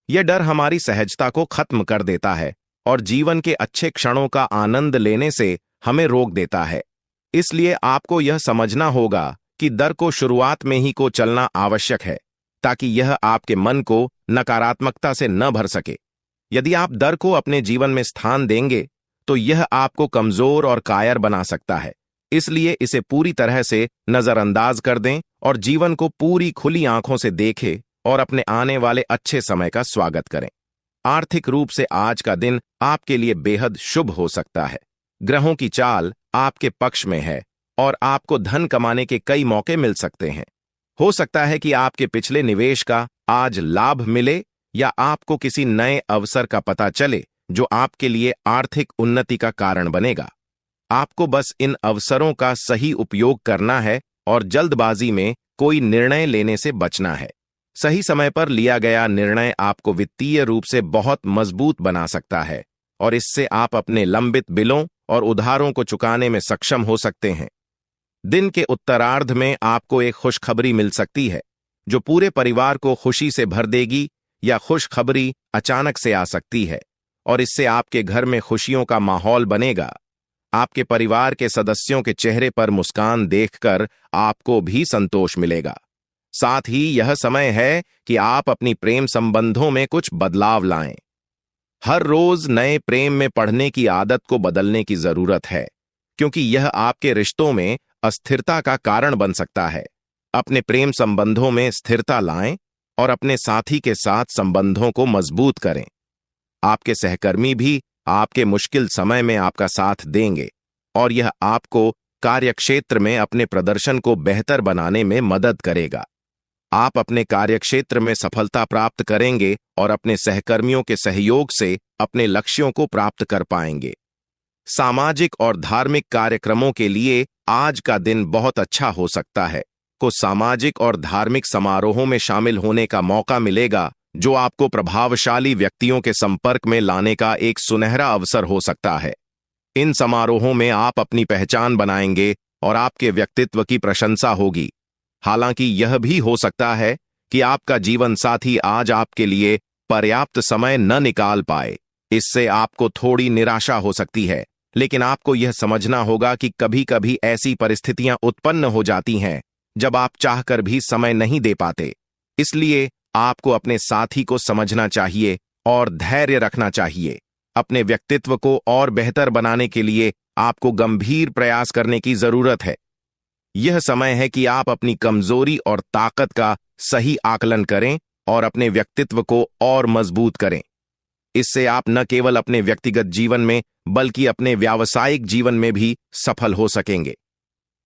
यह डर हमारी सहजता को खत्म कर देता है और जीवन के अच्छे क्षणों का आनंद लेने से हमें रोक देता है। इसलिए आपको यह समझना होगा कि डर को शुरुआत में ही को चलना आवश्यक है ताकि यह आपके मन को नकारात्मकता से न भर सके। यदि आप डर को अपने जीवन में स्थान देंगे तो यह आपको कमजोर और कायर बना सकता है। इसलिए इसे पूरी तरह से नजरअंदाज कर दें और जीवन को पूरी खुली आंखों से देखें और अपने आने वाले अच्छे समय का स्वागत करें। आर्थिक रूप से आज का दिन आपके लिए बेहद शुभ हो सकता है। ग्रहों की चाल आपके पक्ष में है और आपको धन कमाने के कई मौके मिल सकते हैं। हो सकता है कि आपके पिछले निवेश का आज लाभ मिले या आपको किसी नए अवसर का पता चले जो आपके लिए आर्थिक उन्नति का कारण बनेगा। आपको बस इन अवसरों का सही उपयोग करना है और जल्दबाजी में कोई निर्णय लेने से बचना है। सही समय पर लिया गया निर्णय आपको वित्तीय रूप से बहुत मजबूत बना सकता है और इससे आप अपने लंबित बिलों और उधारों को चुकाने में सक्षम हो सकते हैं। दिन के उत्तरार्ध में आपको एक खुशखबरी मिल सकती है जो पूरे परिवार को खुशी से भर देगी या खुशखबरी अचानक से आ सकती है और इससे आपके घर में खुशियों का माहौल बनेगा। आपके परिवार के सदस्यों के चेहरे पर मुस्कान देखकर आपको भी संतोष मिलेगा। साथ ही यह समय है कि आप अपनी प्रेम संबंधों में कुछ बदलाव लाएं। हर रोज नए प्रेम में पढ़ने की आदत को बदलने की जरूरत है क्योंकि यह आपके रिश्तों में अस्थिरता का कारण बन सकता है। अपने प्रेम संबंधों में स्थिरता लाएं और अपने साथी के साथ संबंधों को मजबूत करें। आपके सहकर्मी भी आपके मुश्किल समय में आपका साथ देंगे और यह आपको कार्यक्षेत्र में अपने प्रदर्शन को बेहतर बनाने में मदद करेगा। आप अपने कार्यक्षेत्र में सफलता प्राप्त करेंगे और अपने सहकर्मियों के सहयोग से अपने लक्ष्यों को प्राप्त कर पाएंगे। सामाजिक और धार्मिक कार्यक्रमों के लिए आज का दिन बहुत अच्छा हो सकता है। को सामाजिक और धार्मिक समारोहों में शामिल होने का मौका मिलेगा, जो आपको प्रभावशाली व्यक्तियों के संपर्क में लाने का एक सुनहरा अवसर हो सकता है। इन समारोहों में आप अपनी पहचान बनाएंगे और आपके व्यक्तित्व की प्रशंसा होगी। हालांकि यह भी हो सकता है कि आपका जीवन साथी आज आपके लिए पर्याप्त समय न निकाल पाए। इससे आपको थोड़ी निराशा हो सकती है, लेकिन आपको यह समझना होगा कि कभी कभी ऐसी परिस्थितियां उत्पन्न हो जाती हैं जब आप चाहकर भी समय नहीं दे पाते। इसलिए आपको अपने साथी को समझना चाहिए और धैर्य रखना चाहिए। अपने व्यक्तित्व को और बेहतर बनाने के लिए आपको गंभीर प्रयास करने की जरूरत है। यह समय है कि आप अपनी कमजोरी और ताकत का सही आकलन करें और अपने व्यक्तित्व को और मजबूत करें। इससे आप न केवल अपने व्यक्तिगत जीवन में बल्कि अपने व्यावसायिक जीवन में भी सफल हो सकेंगे।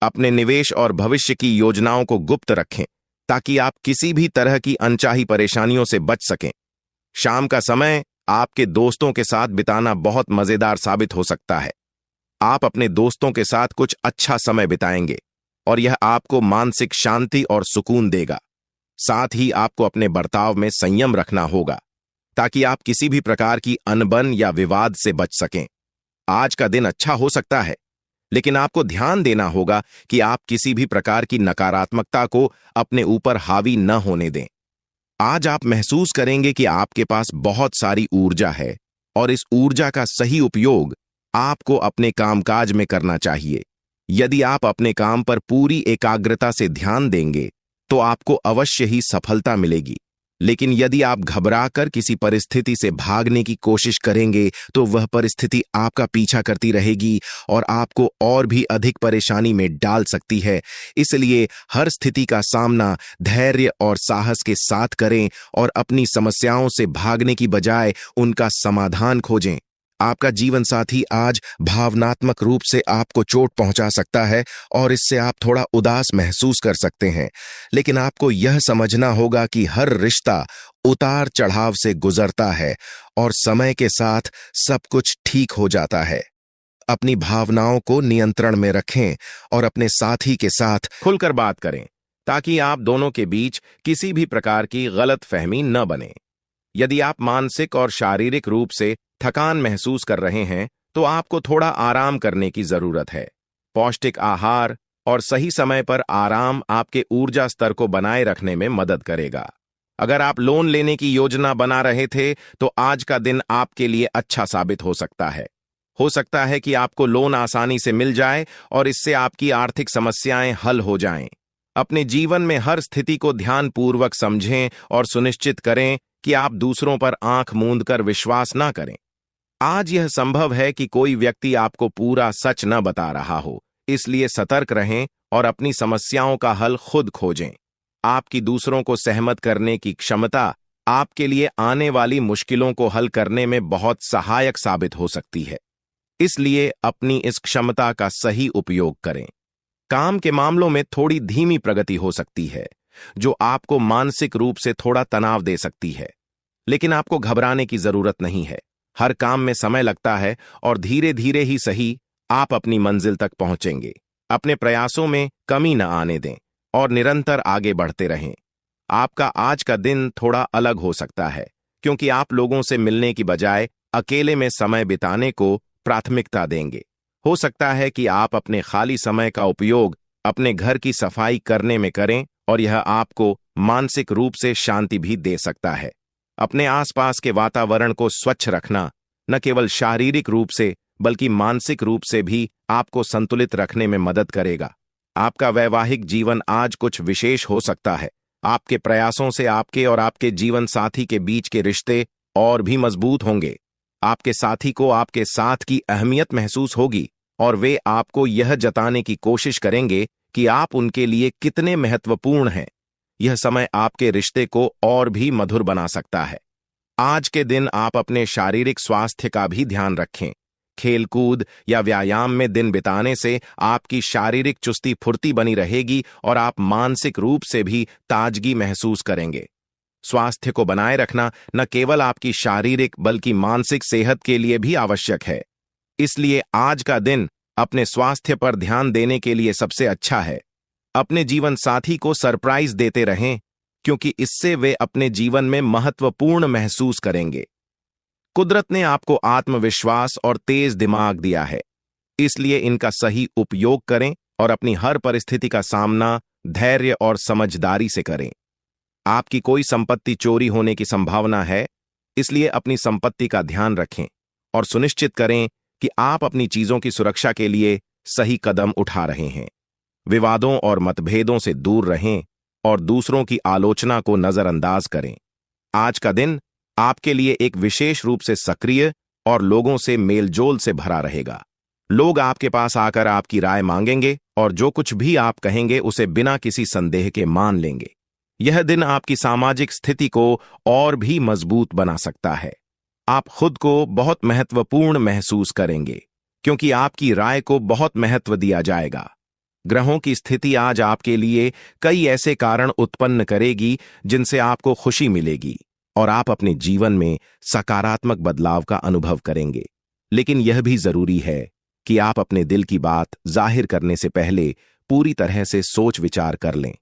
अपने निवेश और भविष्य की योजनाओं को गुप्त रखें ताकि आप किसी भी तरह की अनचाही परेशानियों से बच सकें। शाम का समय आपके दोस्तों के साथ बिताना बहुत मजेदार साबित हो सकता है। आप अपने दोस्तों के साथ कुछ अच्छा समय बिताएंगे और यह आपको मानसिक शांति और सुकून देगा। साथ ही आपको अपने बर्ताव में संयम रखना होगा ताकि आप किसी भी प्रकार की अनबन या विवाद से बच सकें। आज का दिन अच्छा हो सकता है, लेकिन आपको ध्यान देना होगा कि आप किसी भी प्रकार की नकारात्मकता को अपने ऊपर हावी न होने दें। आज आप महसूस करेंगे कि आपके पास बहुत सारी ऊर्जा है और इस ऊर्जा का सही उपयोग आपको अपने कामकाज में करना चाहिए। यदि आप अपने काम पर पूरी एकाग्रता से ध्यान देंगे तो आपको अवश्य ही सफलता मिलेगी। लेकिन यदि आप घबराकर किसी परिस्थिति से भागने की कोशिश करेंगे तो वह परिस्थिति आपका पीछा करती रहेगी और आपको और भी अधिक परेशानी में डाल सकती है। इसलिए हर स्थिति का सामना धैर्य और साहस के साथ करें और अपनी समस्याओं से भागने की बजाय उनका समाधान खोजें। आपका जीवन साथी आज भावनात्मक रूप से आपको चोट पहुंचा सकता है और इससे आप थोड़ा उदास महसूस कर सकते हैं, लेकिन आपको यह समझना होगा कि हर रिश्ता उतार चढ़ाव से गुजरता है और समय के साथ सब कुछ ठीक हो जाता है। अपनी भावनाओं को नियंत्रण में रखें और अपने साथी के साथ खुलकर बात करें ताकि आप दोनों के बीच किसी भी प्रकार की गलतफहमी न बने। यदि आप मानसिक और शारीरिक रूप से थकान महसूस कर रहे हैं तो आपको थोड़ा आराम करने की जरूरत है। पौष्टिक आहार और सही समय पर आराम आपके ऊर्जा स्तर को बनाए रखने में मदद करेगा। अगर आप लोन लेने की योजना बना रहे थे तो आज का दिन आपके लिए अच्छा साबित हो सकता है। हो सकता है कि आपको लोन आसानी से मिल जाए और इससे आपकी आर्थिक समस्याएं हल हो जाएं। अपने जीवन में हर स्थिति को ध्यानपूर्वक समझें और सुनिश्चित करें कि आप दूसरों पर आंख मूंद कर विश्वास ना करें। आज यह संभव है कि कोई व्यक्ति आपको पूरा सच न बता रहा हो, इसलिए सतर्क रहें और अपनी समस्याओं का हल खुद खोजें। आपकी दूसरों को सहमत करने की क्षमता आपके लिए आने वाली मुश्किलों को हल करने में बहुत सहायक साबित हो सकती है, इसलिए अपनी इस क्षमता का सही उपयोग करें। काम के मामलों में थोड़ी धीमी प्रगति हो सकती है, जो आपको मानसिक रूप से थोड़ा तनाव दे सकती है, लेकिन आपको घबराने की जरूरत नहीं है। हर काम में समय लगता है और धीरे धीरे ही सही आप अपनी मंजिल तक पहुंचेंगे। अपने प्रयासों में कमी न आने दें और निरंतर आगे बढ़ते रहें। आपका आज का दिन थोड़ा अलग हो सकता है क्योंकि आप लोगों से मिलने की बजाय अकेले में समय बिताने को प्राथमिकता देंगे। हो सकता है कि आप अपने खाली समय का उपयोग अपने घर की सफाई करने में करें और यह आपको मानसिक रूप से शांति भी दे सकता है। अपने आसपास के वातावरण को स्वच्छ रखना न केवल शारीरिक रूप से बल्कि मानसिक रूप से भी आपको संतुलित रखने में मदद करेगा। आपका वैवाहिक जीवन आज कुछ विशेष हो सकता है। आपके प्रयासों से आपके और आपके जीवन साथी के बीच के रिश्ते और भी मजबूत होंगे। आपके साथी को आपके साथ की अहमियत महसूस होगी और वे आपको यह जताने की कोशिश करेंगे कि आप उनके लिए कितने महत्वपूर्ण हैं। यह समय आपके रिश्ते को और भी मधुर बना सकता है। आज के दिन आप अपने शारीरिक स्वास्थ्य का भी ध्यान रखें खेलकूद या व्यायाम में दिन बिताने से आपकी शारीरिक चुस्ती फुर्ती बनी रहेगी और आप मानसिक रूप से भी ताजगी महसूस करेंगे। स्वास्थ्य को बनाए रखना न केवल आपकी शारीरिक बल्कि मानसिक सेहत के लिए भी आवश्यक है। इसलिए आज का दिन अपने स्वास्थ्य पर ध्यान देने के लिए सबसे अच्छा है। अपने जीवन साथी को सरप्राइज देते रहें, क्योंकि इससे वे अपने जीवन में महत्वपूर्ण महसूस करेंगे। कुदरत ने आपको आत्मविश्वास और तेज दिमाग दिया है, इसलिए इनका सही उपयोग करें और अपनी हर परिस्थिति का सामना धैर्य और समझदारी से करें। आपकी कोई संपत्ति चोरी होने की संभावना है, इसलिए अपनी संपत्ति का ध्यान रखें और सुनिश्चित करें कि आप अपनी चीजों की सुरक्षा के लिए सही कदम उठा रहे हैं। विवादों और मतभेदों से दूर रहें और दूसरों की आलोचना को नजरअंदाज करें। आज का दिन आपके लिए एक विशेष रूप से सक्रिय और लोगों से मेलजोल से भरा रहेगा। लोग आपके पास आकर आपकी राय मांगेंगे और जो कुछ भी आप कहेंगे उसे बिना किसी संदेह के मान लेंगे। यह दिन आपकी सामाजिक स्थिति को और भी मजबूत बना सकता है। आप खुद को बहुत महत्वपूर्ण महसूस करेंगे, क्योंकि आपकी राय को बहुत महत्व दिया जाएगा। ग्रहों की स्थिति आज आपके लिए कई ऐसे कारण उत्पन्न करेगी जिनसे आपको खुशी मिलेगी और आप अपने जीवन में सकारात्मक बदलाव का अनुभव करेंगे। लेकिन यह भी जरूरी है कि आप अपने दिल की बात जाहिर करने से पहले पूरी तरह से सोच विचार कर लें,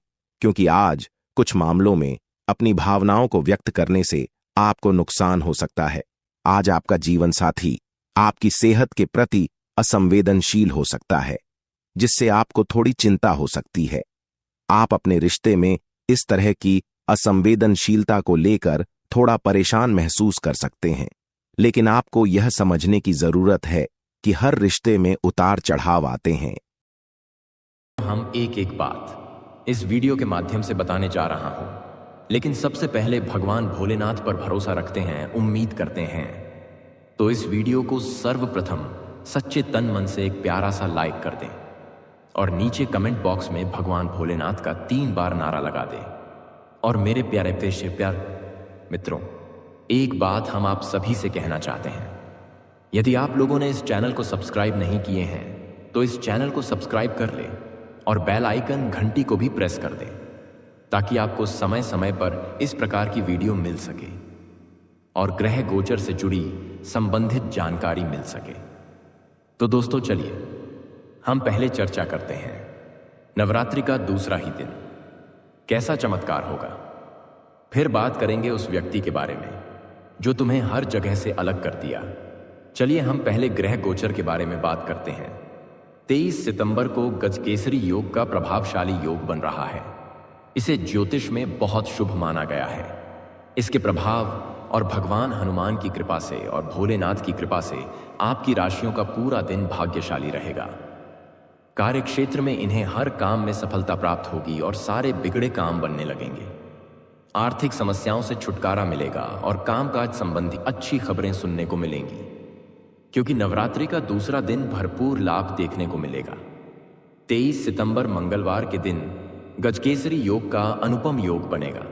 क्योंकि आज कुछ मामलों में अपनी भावनाओं को व्यक्त करने से आपको नुकसान हो सकता है। आज आपका जीवन साथी आपकी सेहत के प्रति असंवेदनशील हो सकता है, जिससे आपको थोड़ी चिंता हो सकती है। आप अपने रिश्ते में इस तरह की असंवेदनशीलता को लेकर थोड़ा परेशान महसूस कर सकते हैं, लेकिन आपको यह समझने की जरूरत है कि हर रिश्ते में उतार चढ़ाव आते हैं। हम एक एक बात इस वीडियो के माध्यम से बताने जा रहा हूं, लेकिन सबसे पहले भगवान भोलेनाथ पर भरोसा रखते हैं, उम्मीद करते हैं, तो इस वीडियो को सर्वप्रथम सच्चे तन मन से एक प्यारा सा लाइक कर दें और नीचे कमेंट बॉक्स में भगवान भोलेनाथ का 3 बार नारा लगा दें। और मेरे प्यारे पेशे प्यार मित्रों, एक बात हम आप सभी से कहना चाहते हैं। यदि आप लोगों ने इस चैनल को सब्सक्राइब नहीं किए हैं तो इस चैनल को सब्सक्राइब कर लें और बेल आइकन घंटी को भी प्रेस कर दें, ताकि आपको समय समय पर इस प्रकार की वीडियो मिल सके और ग्रह गोचर से जुड़ी संबंधित जानकारी मिल सके। तो दोस्तों चलिए हम पहले चर्चा करते हैं नवरात्रि का दूसरा ही दिन कैसा चमत्कार होगा। फिर बात करेंगे उस व्यक्ति के बारे में जो तुम्हें हर जगह से अलग कर दिया। चलिए हम पहले ग्रह गोचर के बारे में बात करते हैं। 23 सितंबर को गजकेसरी योग का प्रभावशाली योग बन रहा है। इसे ज्योतिष में बहुत शुभ माना गया है। इसके प्रभाव और भगवान हनुमान की कृपा से और भोलेनाथ की कृपा से आपकी राशियों का पूरा दिन भाग्यशाली रहेगा। कार्यक्षेत्र में इन्हें हर काम में सफलता प्राप्त होगी और सारे बिगड़े काम बनने लगेंगे। आर्थिक समस्याओं से छुटकारा मिलेगा और कामकाज संबंधी अच्छी खबरें सुनने को मिलेंगी, क्योंकि नवरात्रि का दूसरा दिन भरपूर लाभ देखने को मिलेगा। 23 सितंबर मंगलवार के दिन गजकेसरी योग का अनुपम योग बनेगा।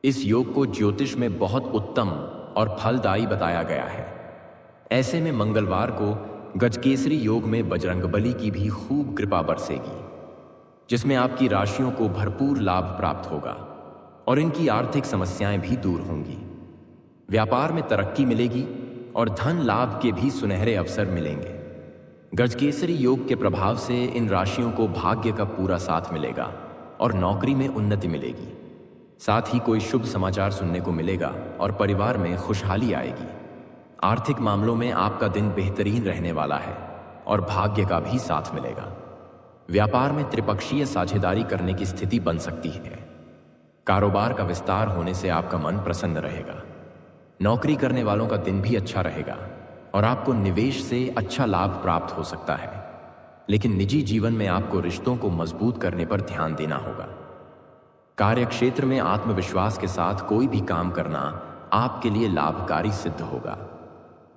इस योग को ज्योतिष में बहुत उत्तम और फलदायी बताया गया है। ऐसे में मंगलवार को गजकेसरी योग में बजरंगबली की भी खूब कृपा बरसेगी, जिसमें आपकी राशियों को भरपूर लाभ प्राप्त होगा और इनकी आर्थिक समस्याएं भी दूर होंगी। व्यापार में तरक्की मिलेगी और धन लाभ के भी सुनहरे अवसर मिलेंगे। गजकेसरी योग के प्रभाव से इन राशियों को भाग्य का पूरा साथ मिलेगा और नौकरी में उन्नति मिलेगी। साथ ही कोई शुभ समाचार सुनने को मिलेगा और परिवार में खुशहाली आएगी। आर्थिक मामलों में आपका दिन बेहतरीन रहने वाला है और भाग्य का भी साथ मिलेगा। व्यापार में त्रिपक्षीय साझेदारी करने की स्थिति बन सकती है। कारोबार का विस्तार होने से आपका मन प्रसन्न रहेगा। नौकरी करने वालों का दिन भी अच्छा रहेगा और आपको निवेश से अच्छा लाभ प्राप्त हो सकता है। लेकिन निजी जीवन में आपको रिश्तों को मजबूत करने पर ध्यान देना होगा। कार्यक्षेत्र में आत्मविश्वास के साथ कोई भी काम करना आपके लिए लाभकारी सिद्ध होगा।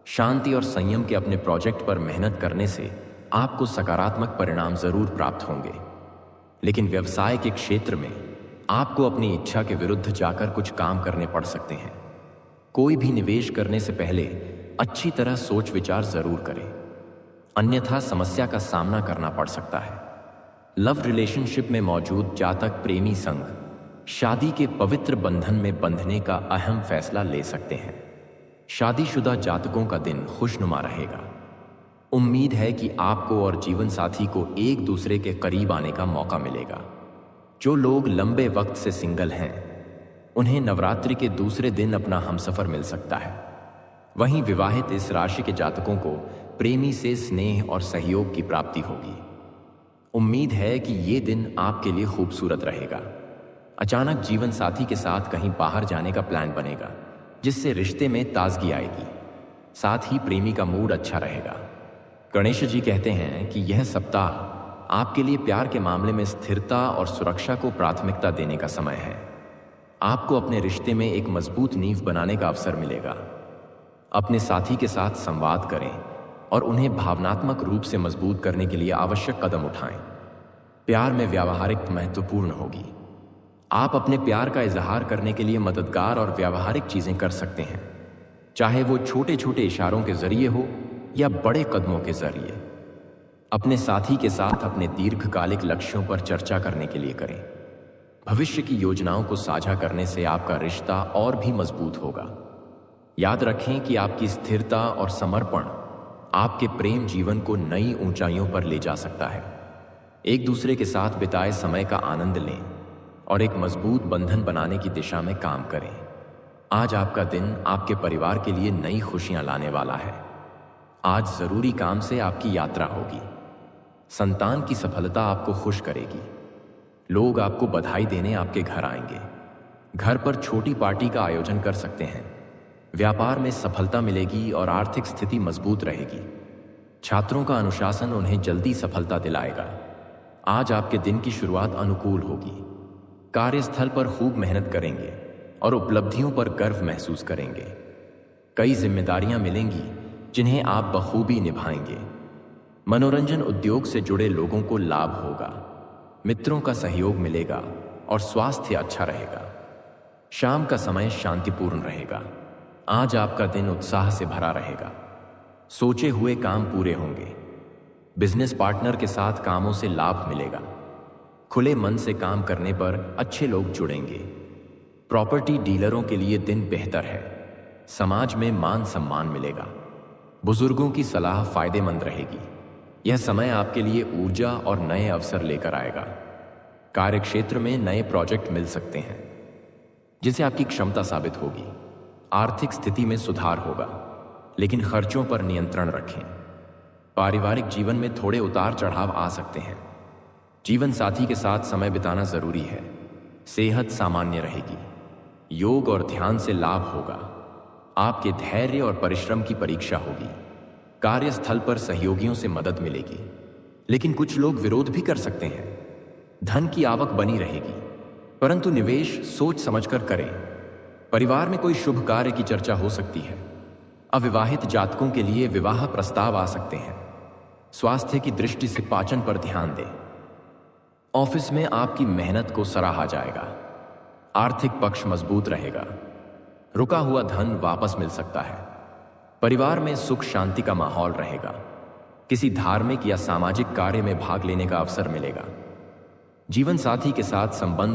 शांति और संयम के अपने प्रोजेक्ट पर मेहनत करने से आपको सकारात्मक परिणाम जरूर प्राप्त होंगे। लेकिन व्यवसाय के क्षेत्र में आपको अपनी इच्छा के विरुद्ध जाकर कुछ काम करने पड़ सकते हैं। कोई भी निवेश करने से पहले अच्छी तरह सोच विचार जरूर करें, अन्यथा समस्या का सामना करना पड़ सकता है। लव रिलेशनशिप में मौजूद जातक प्रेमी संघ शादी के पवित्र बंधन में बंधने का अहम फैसला ले सकते हैं। शादीशुदा जातकों का दिन खुशनुमा रहेगा। उम्मीद है कि आपको और जीवन साथी को एक दूसरे के करीब आने का मौका मिलेगा। जो लोग लंबे वक्त से सिंगल हैं, उन्हें नवरात्रि के दूसरे दिन अपना हमसफर मिल सकता है। वहीं विवाहित इस राशि के जातकों को प्रेमी से स्नेह और सहयोग की प्राप्ति होगी। उम्मीद है कि ये दिन आपके लिए खूबसूरत रहेगा। अचानक जीवन साथी के साथ कहीं बाहर जाने का प्लान बनेगा, जिससे रिश्ते में ताजगी आएगी। साथ ही प्रेमी का मूड अच्छा रहेगा। गणेश जी कहते हैं कि यह सप्ताह आपके लिए प्यार के मामले में स्थिरता और सुरक्षा को प्राथमिकता देने का समय है। आपको अपने रिश्ते में एक मजबूत नींव बनाने का अवसर मिलेगा। अपने साथी के साथ संवाद करें और उन्हें भावनात्मक रूप से मजबूत करने के लिए आवश्यक कदम उठाएं। प्यार में व्यावहारिक महत्वपूर्ण होगी। आप अपने प्यार का इजहार करने के लिए मददगार और व्यावहारिक चीजें कर सकते हैं, चाहे वो छोटे छोटे इशारों के जरिए हो या बड़े कदमों के जरिए। अपने साथी के साथ अपने दीर्घकालिक लक्ष्यों पर चर्चा करने के लिए करें। भविष्य की योजनाओं को साझा करने से आपका रिश्ता और भी मजबूत होगा। याद रखें कि आपकी स्थिरता और समर्पण आपके प्रेम जीवन को नई ऊंचाइयों पर ले जा सकता है। एक दूसरे के साथ बिताए समय का आनंद लें और एक मजबूत बंधन बनाने की दिशा में काम करें। आज आपका दिन आपके परिवार के लिए नई खुशियां लाने वाला है। आज जरूरी काम से आपकी यात्रा होगी। संतान की सफलता आपको खुश करेगी। लोग आपको बधाई देने आपके घर आएंगे। घर पर छोटी पार्टी का आयोजन कर सकते हैं। व्यापार में सफलता मिलेगी और आर्थिक स्थिति मजबूत रहेगी। छात्रों का अनुशासन उन्हें जल्दी सफलता दिलाएगा। आज आपके दिन की शुरुआत अनुकूल होगी। कार्यस्थल पर खूब मेहनत करेंगे और उपलब्धियों पर गर्व महसूस करेंगे। कई जिम्मेदारियां मिलेंगी जिन्हें आप बखूबी निभाएंगे। मनोरंजन उद्योग से जुड़े लोगों को लाभ होगा। मित्रों का सहयोग मिलेगा और स्वास्थ्य अच्छा रहेगा। शाम का समय शांतिपूर्ण रहेगा। आज आपका दिन उत्साह से भरा रहेगा। सोचे हुए काम पूरे होंगे। बिजनेस पार्टनर के साथ कामों से लाभ मिलेगा। खुले मन से काम करने पर अच्छे लोग जुड़ेंगे। प्रॉपर्टी डीलरों के लिए दिन बेहतर है। समाज में मान सम्मान मिलेगा। बुजुर्गों की सलाह फायदेमंद रहेगी। यह समय आपके लिए ऊर्जा और नए अवसर लेकर आएगा। कार्यक्षेत्र में नए प्रोजेक्ट मिल सकते हैं, जिससे आपकी क्षमता साबित होगी। आर्थिक स्थिति में सुधार होगा, लेकिन खर्चों पर नियंत्रण रखें। पारिवारिक जीवन में थोड़े उतार चढ़ाव आ सकते हैं। जीवन साथी के साथ समय बिताना जरूरी है। सेहत सामान्य रहेगी। योग और ध्यान से लाभ होगा। आपके धैर्य और परिश्रम की परीक्षा होगी। कार्यस्थल पर सहयोगियों से मदद मिलेगी, लेकिन कुछ लोग विरोध भी कर सकते हैं। धन की आवक बनी रहेगी, परंतु निवेश सोच समझकर करें। परिवार में कोई शुभ कार्य की चर्चा हो सकती है। अविवाहित जातकों के लिए विवाह प्रस्ताव आ सकते हैं। स्वास्थ्य की दृष्टि से पाचन पर ध्यान दें। ऑफिस में आपकी मेहनत को सराहा जाएगा। आर्थिक पक्ष मजबूत रहेगा। रुका हुआ धन वापस मिल सकता है। परिवार में सुख शांति का माहौल रहेगा। किसी धार्मिक या सामाजिक कार्य में भाग लेने का अवसर मिलेगा। जीवन साथी के साथ संबंध